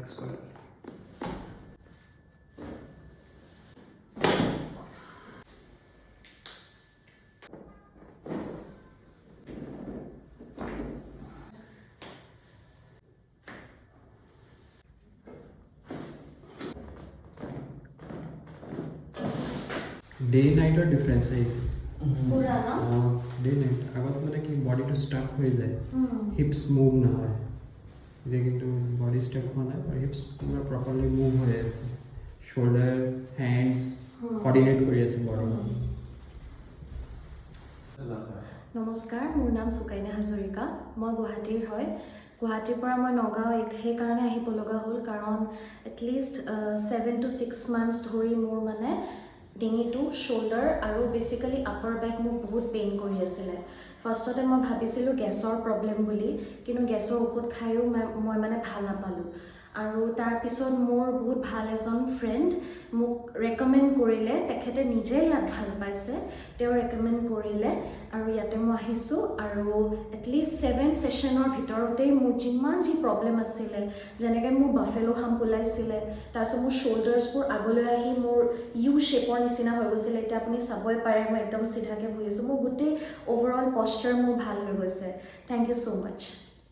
square. Day night or difference is day night আগত মানে কি বডিটো স্টাক হৈ যায় হিপস মুভ নহয় এতিয়া কিন্তু বডি স্টাক হোৱা নাই আৰু হিপস পুৰা প্ৰপাৰলি মুভ হৈ আছে শোল্ডাৰ হ্যান্ডস কোঅৰ্ডিনেট কৰি আছে বডি নমস্কাৰ মোৰ নাম সুকাইনা হাজৰিকা মই গুৱাহাটীৰ হয় গুৱাহাটীৰ পৰা মই নগাঁও সেই কাৰণে আহিব লগা হ'ল কাৰণ এটলিষ্ট 7 to 6 months ধৰি মোৰ মানে ডিঙিটো শোল্ডাৰ আৰু বেসিক্যালি আপাৰ বেক মোক বহুত পেইন কৰি আছিল ফাৰ্ষ্টতে মই ভাবিছিলোঁ গেছৰ প্ৰব্লেম বুলি কিন্তু গেছৰ ঔষধ খাইও মই মানে ভাল নাপালোঁ আৰু তাৰ পিছত মোৰ বহুত ভাল এজন ফ্ৰেণ্ড মোক ৰেকমেণ্ড কৰিলে তেখেতে নিজে ইয়াত ভাল পাইছে তেওঁ ৰেকমেণ্ড কৰিলে আৰু ইয়াতে মই আহিছোঁ আৰু এটলিষ্ট 7 সেশনৰ ভিতৰতেই মোৰ যিমান যি প্ৰব্লেম আছিলে যেনেকৈ মোৰ বাফেলো হাম্প ওলাইছিলে তাৰপিছত মোৰ শোল্ডাৰ্ছবোৰ আগলৈ আহি মোৰ ইউ শ্বেপৰ নিচিনা হৈ গৈছিলে এতিয়া আপুনি চাবই পাৰে মই একদম চিধাকৈ বহি আছোঁ মোৰ গোটেই অভাৰঅল পশ্চাৰ মোৰ ভাল হৈ গৈছে থেংক ইউ ছ' মাছ